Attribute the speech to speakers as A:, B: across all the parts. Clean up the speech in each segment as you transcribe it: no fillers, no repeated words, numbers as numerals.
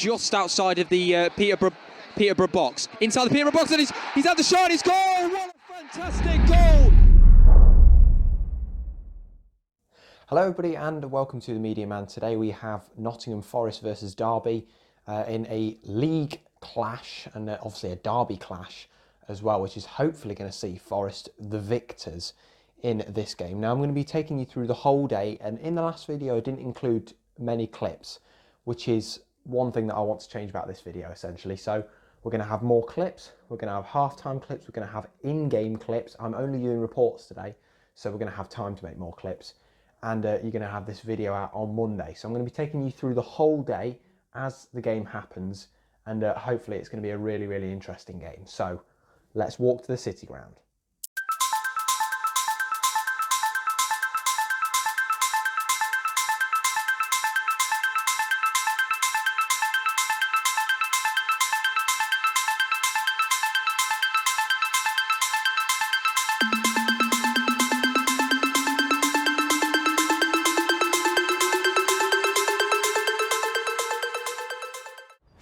A: just outside of the Peterborough box. Inside the Peterborough box, and he's had the shot, he's goal! What a fantastic goal!
B: Hello everybody and welcome to the Media Man. Today we have Nottingham Forest versus Derby in a league clash and obviously a derby clash as well, which is hopefully going to see Forest the victors in this game. Now I'm going to be taking you through the whole day, and in the last video I didn't include many clips, which is one thing that I want to change about this video essentially. So we're going to have more clips, we're going to have half-time clips, we're going to have in-game clips. I'm only doing reports today, so we're going to have time to make more clips. And you're going to have this video out on Monday. So I'm going to be taking you through the whole day as the game happens, and hopefully it's going to be a really, really interesting game. So let's walk to the City Ground.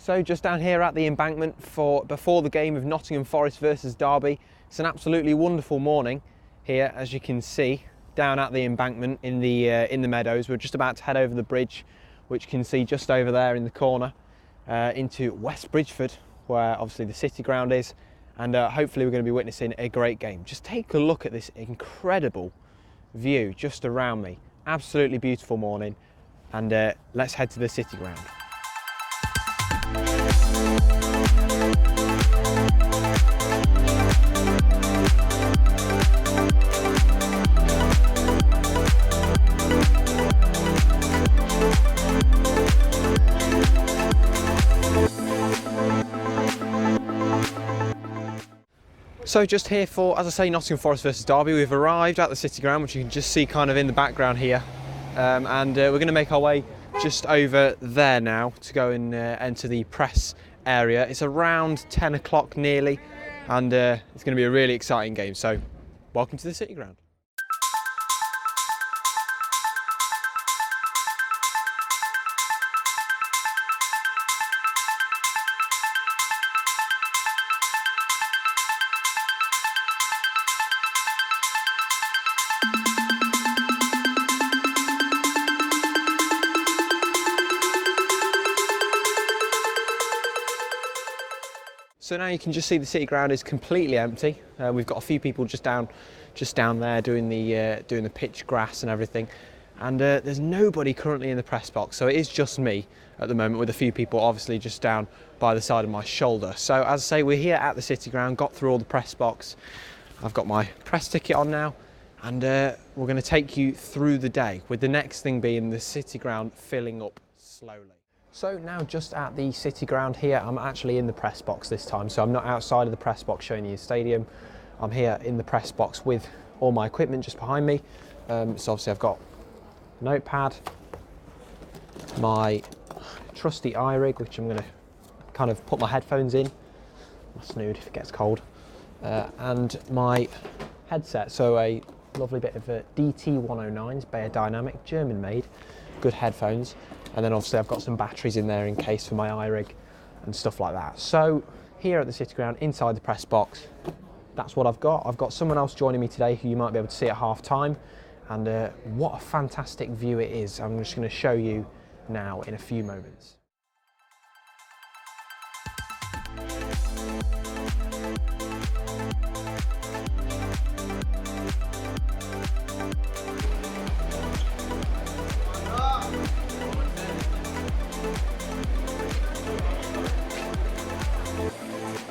B: So just down here at the embankment before the game of Nottingham Forest versus Derby. It's an absolutely wonderful morning here, as you can see, down at the embankment in the meadows. We're just about to head over the bridge, which you can see just over there in the corner, into West Bridgeford, where obviously the City Ground is, and hopefully we're going to be witnessing a great game. Just take a look at this incredible view just around me. Absolutely beautiful morning, and let's head to the City Ground. So just here for, as I say, Nottingham Forest versus Derby. We've arrived at the City Ground, which you can just see kind of in the background here, and we're going to make our way just over there now to go and enter the press area. It's around 10 o'clock nearly, and it's going to be a really exciting game. So welcome to the City Ground. So now you can just see the City Ground is completely empty. We've got a few people just down there doing the pitch grass and everything, and there's nobody currently in the press box. So it is just me at the moment, with a few people obviously just down by the side of my shoulder. So as I say, we're here at the City Ground, got through all the press box. I've got my press ticket on now, and we're going to take you through the day, with the next thing being the City Ground filling up slowly. So now just at the City Ground here, I'm actually in the press box this time, so I'm not outside of the press box showing you the stadium. I'm here in the press box with all my equipment just behind me. So obviously I've got a notepad, my trusty iRig, which I'm going to kind of put my headphones in, my snood if it gets cold, and my headset, so a lovely bit of DT109s, Bayer Dynamic, German made, good headphones. And then obviously I've got some batteries in there in case for my iRig and stuff like that. So here at the City Ground, inside the press box, that's what I've got. I've got someone else joining me today who you might be able to see at half time. And what a fantastic view it is. I'm just going to show you now in a few moments.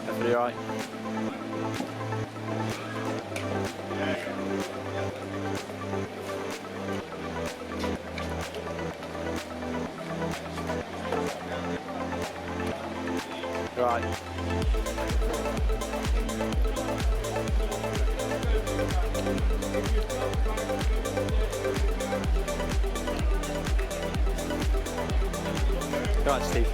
B: Everybody all right? Right. Right, Steve.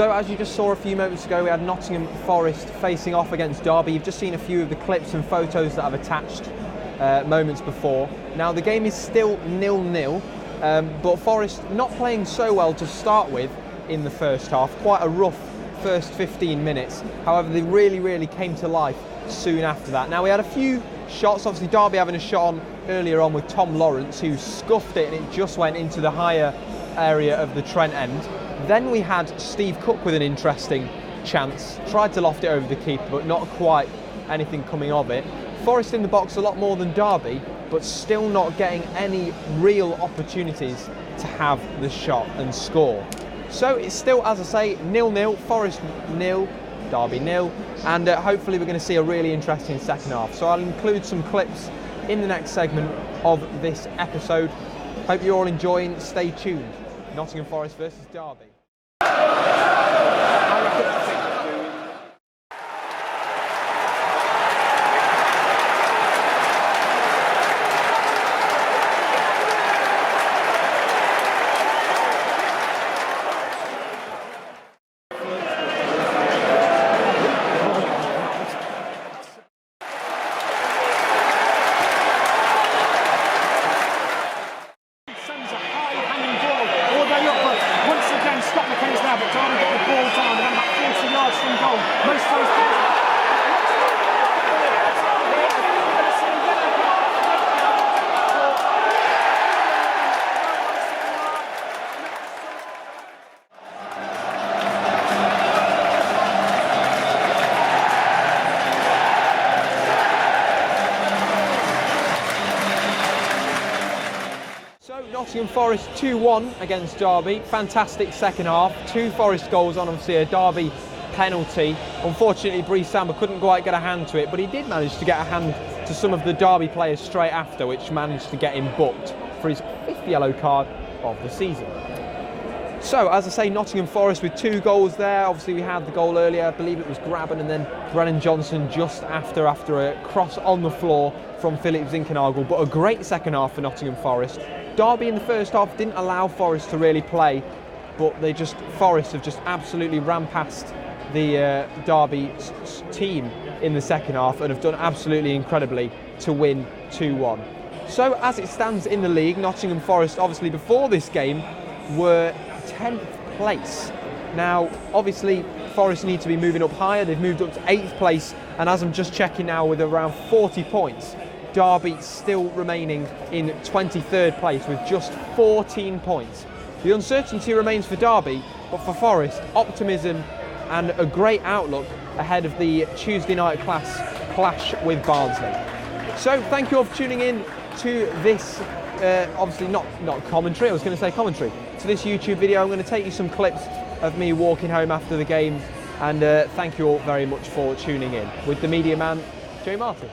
B: So as you just saw a few moments ago, we had Nottingham Forest facing off against Derby. You've just seen a few of the clips and photos that I've attached moments before. Now the game is still 0-0, but Forest not playing so well to start with in the first half. Quite a rough first 15 minutes. However, they really came to life soon after that. Now we had a few shots, obviously Derby having a shot on earlier on with Tom Lawrence, who scuffed it and it just went into the higher area of the Trent end. Then we had Steve Cook with an interesting chance, tried to loft it over the keeper but not quite anything coming of it. Forest in the box a lot more than Derby, but still not getting any real opportunities to have the shot and score. So it's still, as I say, 0-0, Forest 0, Derby 0, and hopefully we're going to see a really interesting second half. So I'll include some clips in the next segment of this episode. Hope you're all enjoying, stay tuned. Nottingham Forest versus Derby. Nottingham Forest 2-1 against Derby. Fantastic second half. 2 Forest goals on, obviously a Derby penalty. Unfortunately, Bree Samba couldn't quite get a hand to it, but he did manage to get a hand to some of the Derby players straight after, which managed to get him booked for his 5th yellow card of the season. So, as I say, Nottingham Forest with 2 goals there. Obviously, we had the goal earlier. I believe it was Graben and then Brennan Johnson just after a cross on the floor from Philip Zinkernagel. But a great second half for Nottingham Forest. Derby in the first half didn't allow Forest to really play, but Forest have just absolutely ran past the Derby team in the second half and have done absolutely incredibly to win 2-1. So as it stands in the league, Nottingham Forest obviously before this game were 10th place. Now obviously Forest need to be moving up higher. They've moved up to 8th place, and as I'm just checking now, with around 40 points, Derby still remaining in 23rd place with just 14 points. The uncertainty remains for Derby, but for Forest, optimism and a great outlook ahead of the Tuesday night clash with Barnsley. So thank you all for tuning in to this, obviously not commentary, I was going to say commentary, to this YouTube video. I'm going to take you some clips of me walking home after the game, and thank you all very much for tuning in. With the media man, Joe Martin.